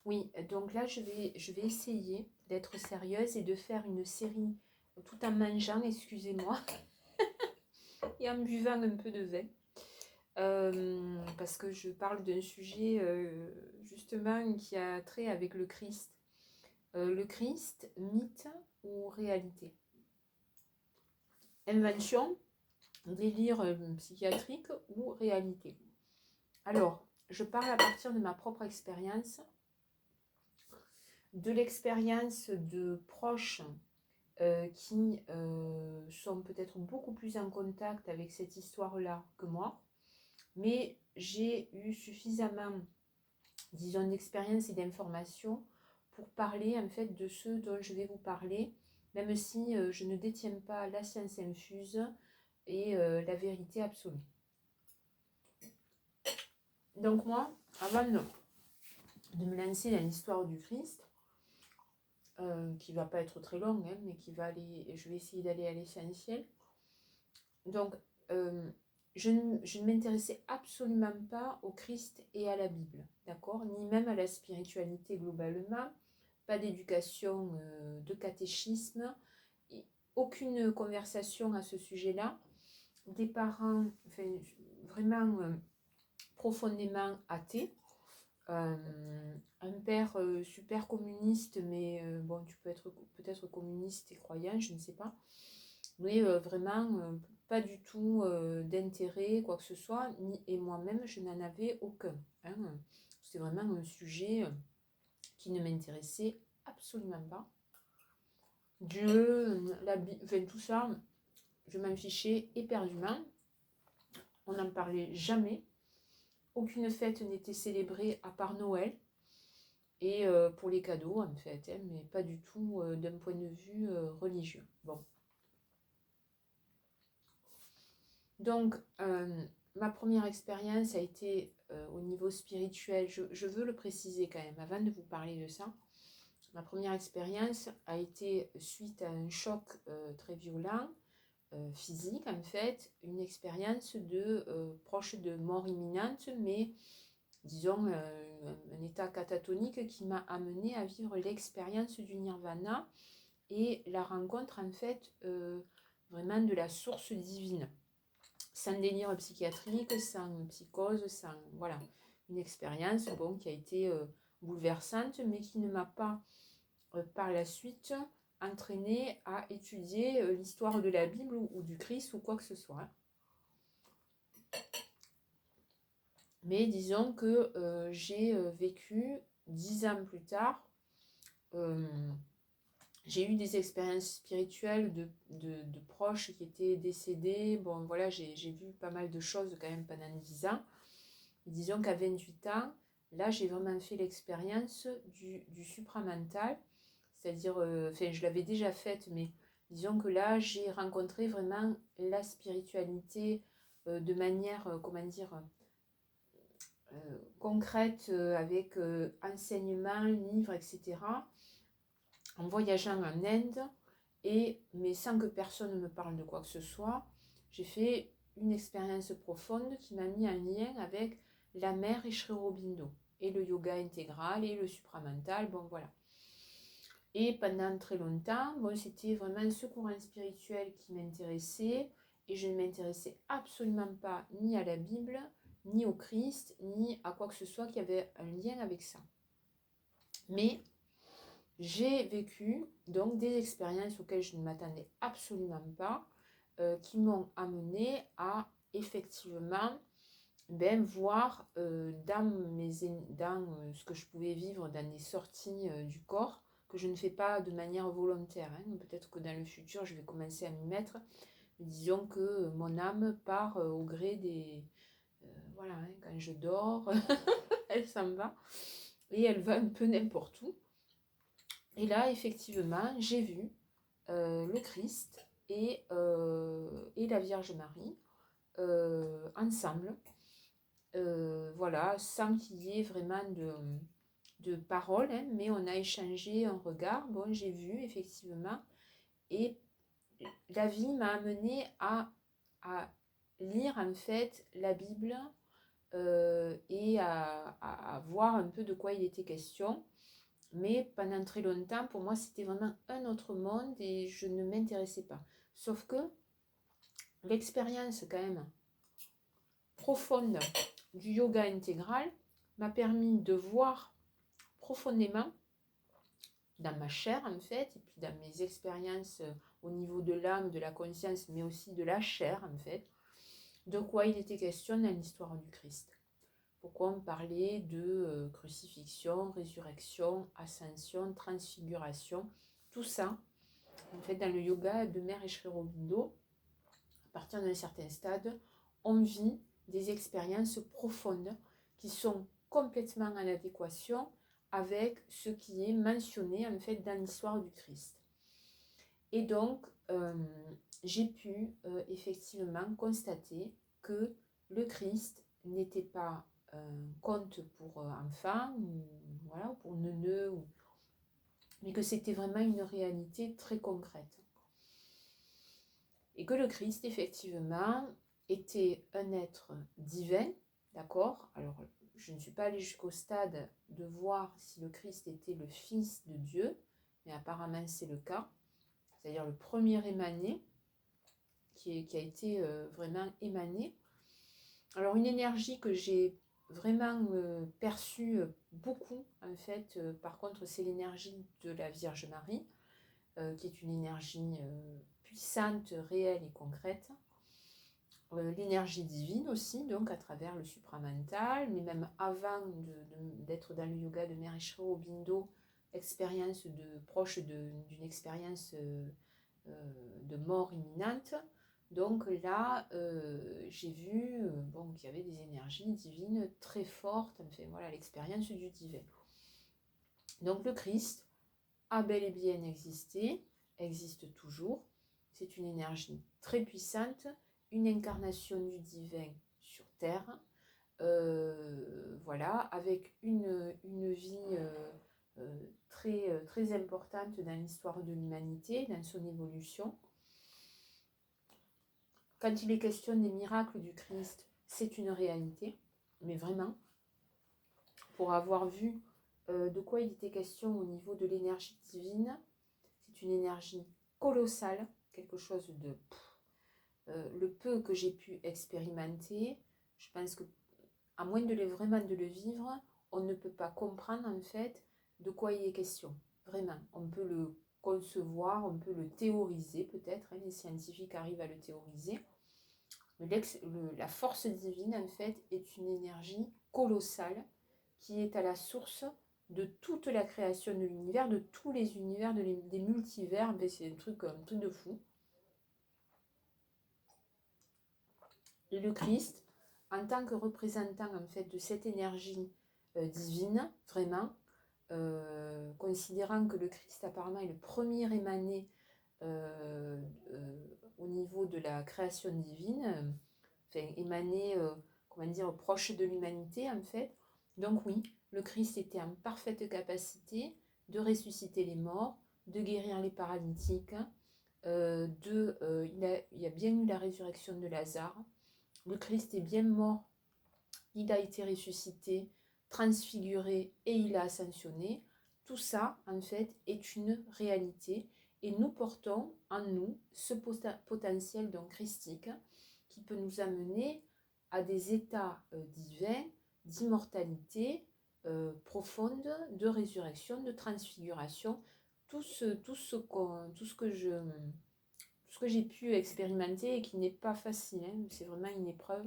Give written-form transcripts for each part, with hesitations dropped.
Oui, donc là, je vais essayer d'être sérieuse et de faire une série tout en mangeant, excusez-moi, et en buvant un peu de vin. Parce que je parle d'un sujet justement qui a trait avec le Christ. Le Christ, mythe ou réalité? Invention, délire psychiatrique ou réalité? Alors, je parle à partir de ma propre expérience, de l'expérience de proches qui sont peut-être beaucoup plus en contact avec cette histoire-là que moi, mais j'ai eu suffisamment, disons, d'expérience et d'informations pour parler en fait de ce dont je vais vous parler, même si je ne détiens pas la science infuse et la vérité absolue. Donc moi, avant de me lancer dans l'histoire du Christ, qui va pas être très longue, hein, mais qui va aller, je vais essayer d'aller à l'essentiel. Donc, je ne m'intéressais absolument pas au Christ et à la Bible, d'accord? Ni même à la spiritualité globalement, pas d'éducation, de catéchisme, aucune conversation à ce sujet-là. Des parents, enfin, vraiment profondément athées. Un père super communiste, mais bon, tu peux être peut-être communiste et croyant, je ne sais pas. Mais vraiment pas du tout d'intérêt, quoi que ce soit, et moi-même, je n'en avais aucun. Hein. C'est vraiment un sujet qui ne m'intéressait absolument pas. Dieu, enfin, tout ça, je m'en fichais éperdument. On n'en parlait jamais. Aucune fête n'était célébrée à part Noël. Et pour les cadeaux, en fait, hein, mais pas du tout d'un point de vue religieux. Bon. Donc, ma première expérience a été au niveau spirituel. Je veux le préciser quand même, avant de vous parler de ça. Ma première expérience a été suite à un choc très violent, physique en fait, une expérience proche de mort imminente, mais disons un état catatonique qui m'a amené à vivre l'expérience du nirvana et la rencontre en fait vraiment de la source divine, sans délire psychiatrique, sans psychose, sans voilà, une expérience bon qui a été bouleversante, mais qui ne m'a pas par la suite entraînée à étudier l'histoire de la Bible ou du Christ ou quoi que ce soit. Mais disons que j'ai vécu 10 ans plus tard, j'ai eu des expériences spirituelles de proches qui étaient décédés. Bon, voilà, j'ai vu pas mal de choses quand même pendant 10 ans. Et disons qu'à 28 ans, là, j'ai vraiment fait l'expérience du supramental. C'est-à-dire, enfin, je l'avais déjà faite, mais disons que là, j'ai rencontré vraiment la spiritualité de manière, comment dire, concrète, avec enseignement, livres, etc., en voyageant en Inde, mais sans que personne ne me parle de quoi que ce soit. J'ai fait une expérience profonde qui m'a mis en lien avec la mer et Sri Aurobindo, et le yoga intégral, et le supramental, bon voilà. Et pendant très longtemps, bon, c'était vraiment ce courant spirituel qui m'intéressait, et je ne m'intéressais absolument pas ni à la Bible, ni au Christ, ni à quoi que ce soit qui avait un lien avec ça. Mais j'ai vécu donc des expériences auxquelles je ne m'attendais absolument pas, qui m'ont amené à effectivement voir dans ce que je pouvais vivre dans des sorties du corps, que je ne fais pas de manière volontaire. Hein. Peut-être que dans le futur, je vais commencer à m'y mettre. Mais disons que mon âme part au gré des... voilà, hein, quand je dors, elle s'en va. Et elle va un peu n'importe où. Et là, effectivement, j'ai vu le Christ et la Vierge Marie ensemble. Voilà, sans qu'il y ait vraiment de paroles, hein, mais on a échangé un regard. Bon, j'ai vu, effectivement. Et la vie m'a amené à lire, en fait, la Bible et à voir un peu de quoi il était question. Mais pendant très longtemps, pour moi, c'était vraiment un autre monde et je ne m'intéressais pas. Sauf que l'expérience quand même profonde du yoga intégral m'a permis de voir profondément dans ma chair en fait, et puis dans mes expériences au niveau de l'âme, de la conscience, mais aussi de la chair en fait, de quoi il était question dans l'histoire du Christ. Pourquoi on parlait de crucifixion, résurrection, ascension, transfiguration, tout ça, en fait, dans le yoga de Mère et Sri Aurobindo, à partir d'un certain stade, on vit des expériences profondes qui sont complètement en adéquation avec ce qui est mentionné en fait dans l'histoire du Christ. Et donc, j'ai pu effectivement constater que le Christ n'était pas un conte pour enfants, ou voilà, pour neuneux, mais que c'était vraiment une réalité très concrète. Et que le Christ, effectivement, était un être divin, d'accord? Alors, je ne suis pas allée jusqu'au stade de voir si le Christ était le Fils de Dieu, mais apparemment c'est le cas. C'est-à-dire le premier émané, qui a été vraiment émané. Alors, une énergie que j'ai vraiment perçue beaucoup, en fait, par contre, c'est l'énergie de la Vierge Marie, qui est une énergie puissante, réelle et concrète. L'énergie divine aussi, donc à travers le supramental, mais même avant d'être dans le yoga de Mère et Sri Aurobindo, expérience proche d'une expérience de mort imminente. Donc là, j'ai vu bon, qu'il y avait des énergies divines très fortes, enfin voilà, l'expérience du divin. Donc le Christ a bel et bien existé, existe toujours. C'est une énergie très puissante, une incarnation du divin sur Terre, voilà, avec une vie très importante dans l'histoire de l'humanité, dans son évolution. Quand il est question des miracles du Christ, c'est une réalité, mais vraiment, pour avoir vu de quoi il était question au niveau de l'énergie divine, c'est une énergie colossale, quelque chose de... le peu que j'ai pu expérimenter, je pense que à moins vraiment de le vivre, on ne peut pas comprendre en fait de quoi il est question. Vraiment, on peut le concevoir, on peut le théoriser peut-être, hein, les scientifiques arrivent à le théoriser. Mais la force divine en fait est une énergie colossale qui est à la source de toute la création de l'univers, de tous les univers, des multivers. C'est un truc de fou. Et le Christ, en tant que représentant en fait de cette énergie divine, vraiment, considérant que le Christ apparemment est le premier émané au niveau de la création divine, enfin émané, comment dire, proche de l'humanité en fait. Donc oui, le Christ était en parfaite capacité de ressusciter les morts, de guérir les paralytiques, il y a bien eu la résurrection de Lazare. Le Christ est bien mort, il a été ressuscité, transfiguré et il a ascensionné. Tout ça, en fait, est une réalité et nous portons en nous ce potentiel donc christique qui peut nous amener à des états divins, d'immortalité profonde, de résurrection, de transfiguration. Tout ce que j'ai pu expérimenter et qui n'est pas facile, hein, c'est vraiment une épreuve,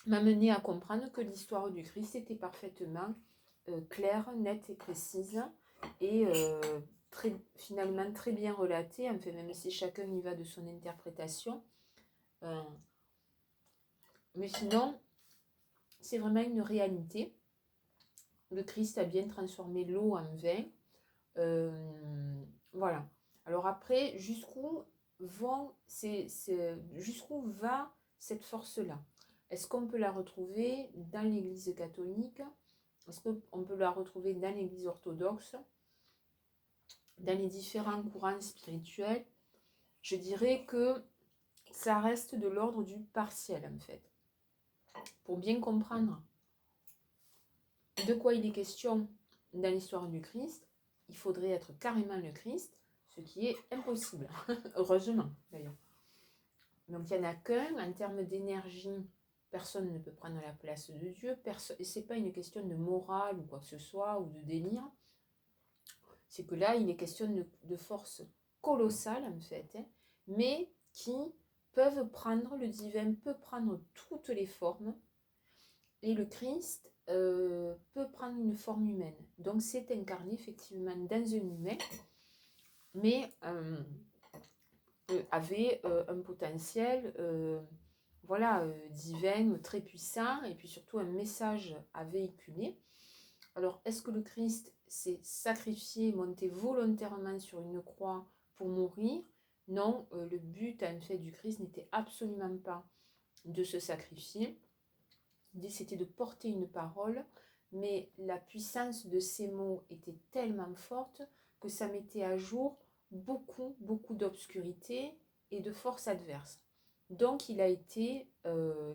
m'a mené à comprendre que l'histoire du Christ était parfaitement claire, nette et précise et finalement très bien relatée, enfin, même si chacun y va de son interprétation. Mais sinon, c'est vraiment une réalité. Le Christ a bien transformé l'eau en vin. Voilà. Alors après, jusqu'où va cette force-là? Est-ce qu'on peut la retrouver dans l'Église catholique? Est-ce qu'on peut la retrouver dans l'Église orthodoxe? Dans les différents courants spirituels? Je dirais que ça reste de l'ordre du partiel en fait. Pour bien comprendre de quoi il est question dans l'histoire du Christ, il faudrait être carrément le Christ, ce qui est impossible, heureusement d'ailleurs. Donc il n'y en a qu'un, en termes d'énergie, personne ne peut prendre la place de Dieu, et ce n'est pas une question de morale ou quoi que ce soit, ou de délire, c'est que là il est question de force colossale en fait, hein, mais qui peuvent prendre, le divin peut prendre toutes les formes, et le Christ peut prendre une forme humaine. Donc c'est incarné effectivement dans un humain, mais avait un potentiel voilà, divin, très puissant, et puis surtout un message à véhiculer. Alors, est-ce que le Christ s'est sacrifié, monté volontairement sur une croix pour mourir? Non, le but en fait du Christ n'était absolument pas de se sacrifier. L'idée c'était de porter une parole, mais la puissance de ces mots était tellement forte que ça mettait à jour beaucoup d'obscurité et de forces adverses. Donc il a été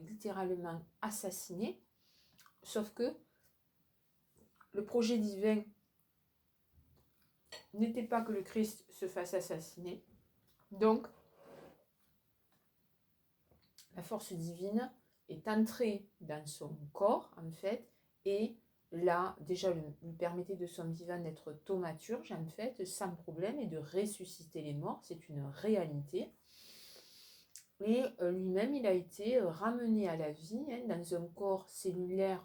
littéralement assassiné, sauf que le projet divin n'était pas que le Christ se fasse assassiner. Donc la force divine est entrée dans son corps en fait, et là déjà lui permettait de son vivant d'être thaumaturge en fait, sans problème, et de ressusciter les morts, c'est une réalité. Et lui-même, il a été ramené à la vie hein, dans un corps cellulaire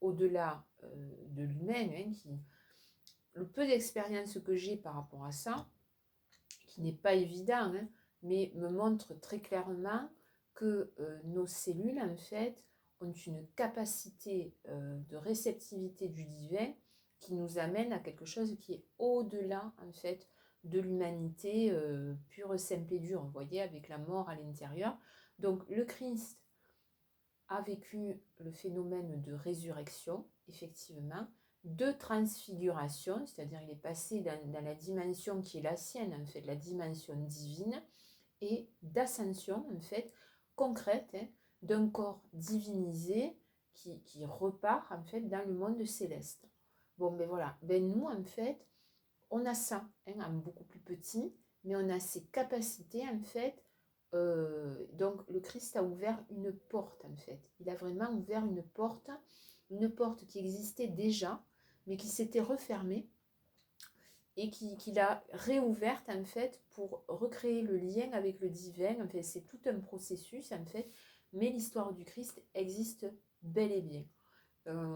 au-delà de l'humain. Hein, le peu d'expérience que j'ai par rapport à ça, qui n'est pas évident, hein, mais me montre très clairement que nos cellules, en fait, ont une capacité de réceptivité du divin qui nous amène à quelque chose qui est au-delà, en fait, de l'humanité pure, simple et dure, vous voyez, avec la mort à l'intérieur. Donc le Christ a vécu le phénomène de résurrection, effectivement, de transfiguration, c'est-à-dire il est passé dans la dimension qui est la sienne, en fait, la dimension divine, et d'ascension, en fait, concrète, hein, d'un corps divinisé qui repart, en fait, dans le monde céleste. Bon, ben voilà, ben nous, en fait, on a ça, hein, en beaucoup plus petit, mais on a ces capacités, en fait. Donc, le Christ a ouvert une porte, en fait. Il a vraiment ouvert une porte qui existait déjà, mais qui s'était refermée, et qu'il a réouverte, en fait, pour recréer le lien avec le divin. En fait, c'est tout un processus, en fait, mais l'histoire du Christ existe bel et bien.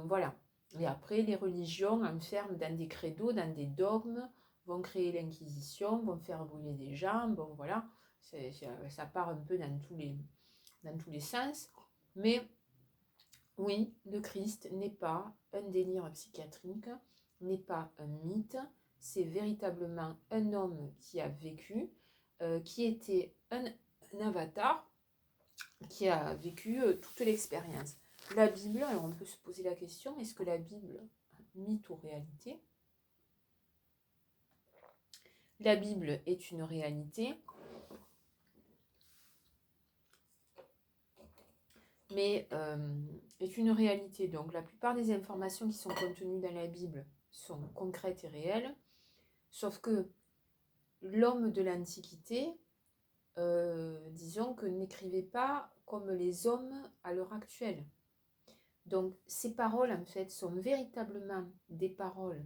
Voilà. Et après, les religions enferment dans des credos, dans des dogmes, vont créer l'inquisition, vont faire brûler des gens, bon voilà, ça part un peu dans tous les sens. Mais oui, le Christ n'est pas un délire psychiatrique, n'est pas un mythe, c'est véritablement un homme qui a vécu, qui était un avatar, qui a vécu toute l'expérience. La Bible, alors on peut se poser la question, est-ce que la Bible, mythe ou réalité? La Bible est une réalité, mais est une réalité. Donc la plupart des informations qui sont contenues dans la Bible sont concrètes et réelles, sauf que l'homme de l'Antiquité, disons que n'écrivait pas comme les hommes à l'heure actuelle. Donc ces paroles, en fait, sont véritablement des paroles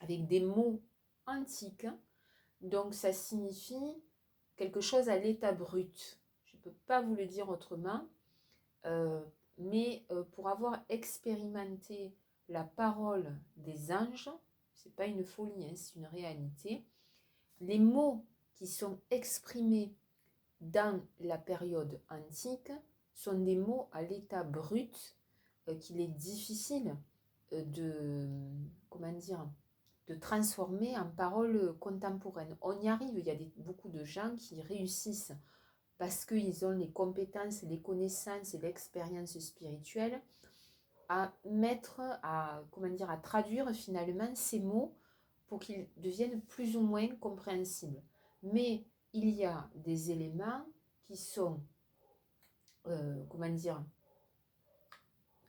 avec des mots antiques. Donc ça signifie quelque chose à l'état brut. Je ne peux pas vous le dire autrement, mais pour avoir expérimenté la parole des anges, c'est pas une folie, hein, c'est une réalité. Les mots qui sont exprimés dans la période antique sont des mots à l'état brut qu'il est difficile de, comment dire, de transformer en paroles contemporaines. On y arrive, il y a beaucoup de gens qui réussissent parce qu'ils ont les compétences, les connaissances et l'expérience spirituelle à mettre, à traduire finalement ces mots pour qu'ils deviennent plus ou moins compréhensibles. Mais il y a des éléments qui sont,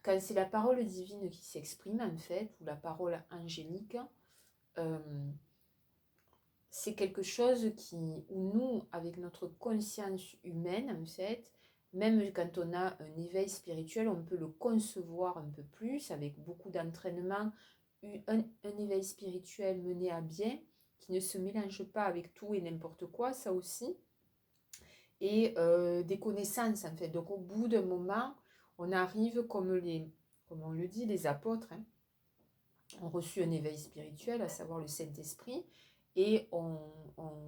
quand c'est la parole divine qui s'exprime, en fait, ou la parole angélique, euh, c'est quelque chose où nous, avec notre conscience humaine, en fait, même quand on a un éveil spirituel, on peut le concevoir un peu plus, avec beaucoup d'entraînement, un éveil spirituel mené à bien, qui ne se mélange pas avec tout et n'importe quoi, ça aussi, et des connaissances, en fait. Donc, au bout d'un moment, on arrive comme on le dit, les apôtres, hein, ont reçu un éveil spirituel, à savoir le Saint-Esprit, et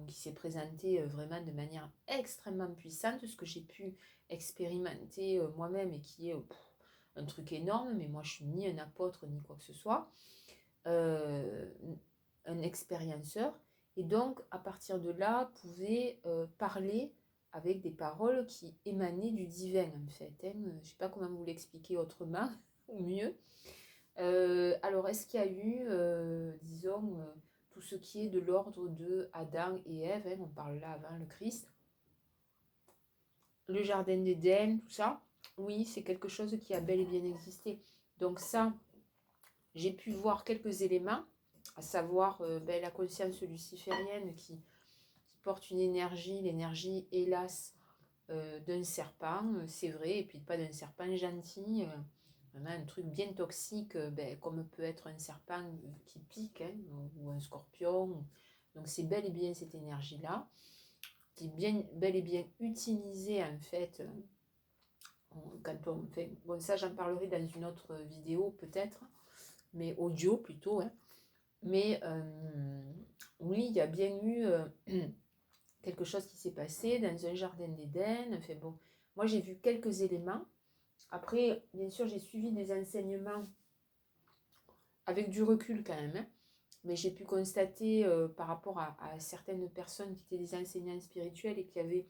qui s'est présenté vraiment de manière extrêmement puissante, ce que j'ai pu expérimenter moi-même et qui est un truc énorme, mais moi je suis ni un apôtre ni quoi que ce soit, euh, un expérienceur, et donc à partir de là, pouvait parler avec des paroles qui émanaient du divin en fait. Hein. Je ne sais pas comment vous l'expliquer autrement ou mieux. Alors, est-ce qu'il y a eu, disons, tout ce qui est de l'ordre de Adam et Ève, hein, on parle là avant le Christ, le jardin d'Éden, tout ça? Oui, c'est quelque chose qui a bel et bien existé. Donc ça, j'ai pu voir quelques éléments, à savoir la conscience luciférienne qui porte une énergie, l'énergie, hélas, d'un serpent, c'est vrai, et puis pas d'un serpent gentil, vraiment un truc bien toxique, comme peut être un serpent qui pique, hein, ou un scorpion. Donc c'est bel et bien cette énergie-là, qui est bien, bel et bien utilisée en fait, quand on fait... Bon, ça j'en parlerai dans une autre vidéo peut-être, mais audio plutôt. Hein. Mais oui, il y a bien eu... quelque chose qui s'est passé dans un jardin d'Éden. Enfin bon, moi j'ai vu quelques éléments. Après, bien sûr, j'ai suivi des enseignements avec du recul quand même. Hein. Mais j'ai pu constater par rapport à certaines personnes qui étaient des enseignants spirituels et qui avaient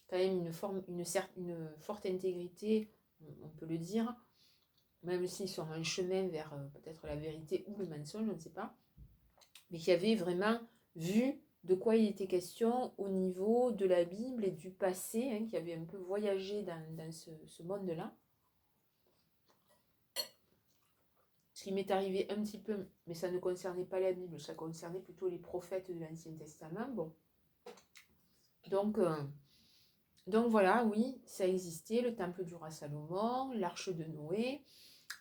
quand même une forte intégrité, on peut le dire, même s'ils sont en chemin vers peut-être la vérité ou le mensonge, je ne sais pas, mais qui avaient vraiment vu de quoi il était question au niveau de la Bible et du passé, hein, qui avaient un peu voyagé dans ce monde-là. Ce qui m'est arrivé un petit peu, mais ça ne concernait pas la Bible, ça concernait plutôt les prophètes de l'Ancien Testament. Bon. Donc voilà, oui, ça existait, le temple du roi Salomon, l'arche de Noé,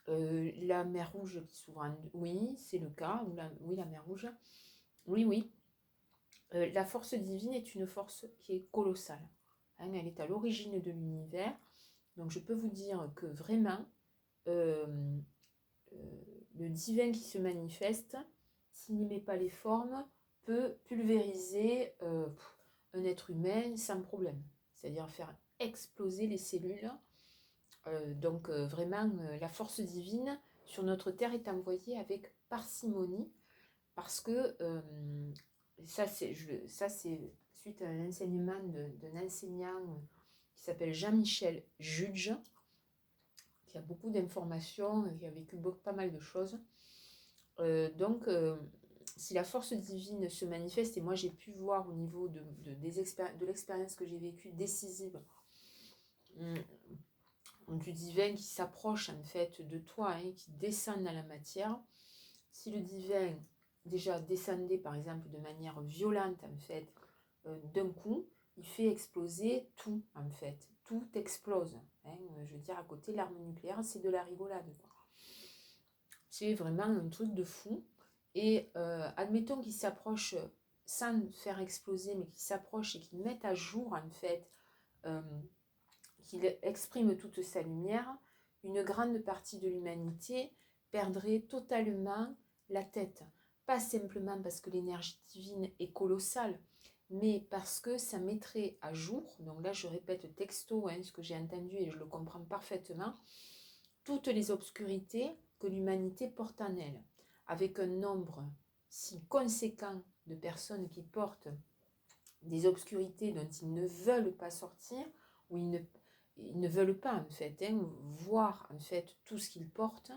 la mer Rouge qui s'ouvre oui, c'est le cas, oui, la mer Rouge, oui, oui. La force divine est une force qui est colossale. Hein, elle est à l'origine de l'univers. Donc je peux vous dire que vraiment, le divin qui se manifeste, s'il n'y met pas les formes, peut pulvériser un être humain sans problème. C'est-à-dire faire exploser les cellules. Donc vraiment, la force divine sur notre terre est envoyée avec parcimonie parce que ça c'est suite à un enseignement d'un enseignant qui s'appelle Jean-Michel Juge, qui a beaucoup d'informations, qui a vécu pas mal de choses. Donc, si la force divine se manifeste, et moi j'ai pu voir au niveau de l'expérience que j'ai vécue décisive, du divin qui s'approche en fait de toi, hein, qui descend dans la matière, si le divin déjà descendait par exemple de manière violente en fait, d'un coup, il fait exploser tout en fait, tout explose. Hein. Je veux dire, à côté, l'arme nucléaire, c'est de la rigolade. C'est vraiment un truc de fou. Et admettons qu'il s'approche sans faire exploser, mais qu'il s'approche et qu'il mette à jour en fait, qu'il exprime toute sa lumière, une grande partie de l'humanité perdrait totalement la tête. Pas simplement parce que l'énergie divine est colossale, mais parce que ça mettrait à jour, donc là je répète texto ce que j'ai entendu et je le comprends parfaitement, toutes les obscurités que l'humanité porte en elle, avec un nombre si conséquent de personnes qui portent des obscurités dont ils ne veulent pas sortir, ou ils ne veulent pas en fait voir en fait tout ce qu'ils portent.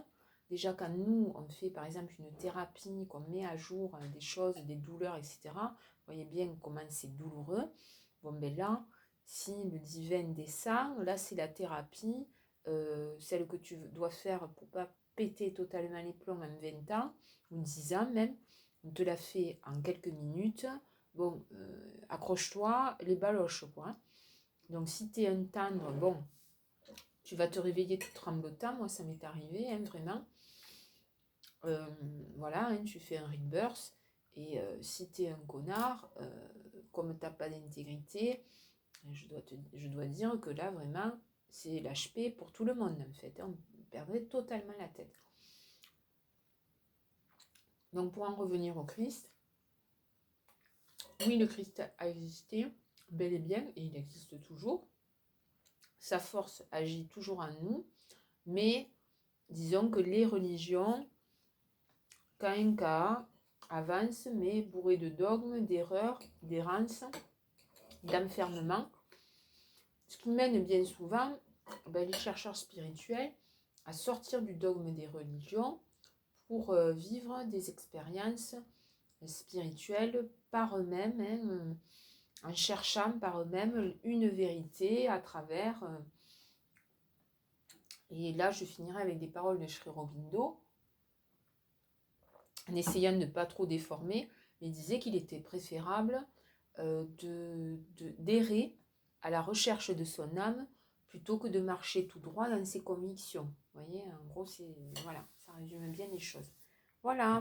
Déjà quand nous on fait par exemple une thérapie, qu'on met à jour des choses, des douleurs, etc. Vous voyez bien comment c'est douloureux. Bon ben là, si le divin descend, là c'est la thérapie, celle que tu dois faire pour pas péter totalement les plombs en 20 ans, ou 10 ans même, on te la fait en quelques minutes. Bon, accroche-toi les baloches, quoi. Hein. Donc, si tu es un tendre, bon, tu vas te réveiller tout tremblotant. Moi, ça m'est arrivé, hein, vraiment. Voilà, hein, tu fais un rebirth. Et si tu es un connard, comme tu n'as pas d'intégrité, je dois dire que là, vraiment, c'est l'HP pour tout le monde, en fait. Hein. On perdrait totalement la tête. Donc, pour en revenir au Christ, oui, le Christ a existé, bel et bien, et il existe toujours. Sa force agit toujours en nous, mais disons que les religions, cas un cas, avancent, mais bourrées de dogmes, d'erreurs, d'errances, d'enfermement, ce qui mène bien souvent les chercheurs spirituels à sortir du dogme des religions pour vivre des expériences spirituelles par eux-mêmes, hein, en cherchant par eux-mêmes une vérité à travers... et là, je finirai avec des paroles de Sri Aurobindo, en essayant de ne pas trop déformer, mais il disait qu'il était préférable d'errer à la recherche de son âme plutôt que de marcher tout droit dans ses convictions. Vous voyez, en gros, voilà, ça résume bien les choses. Voilà.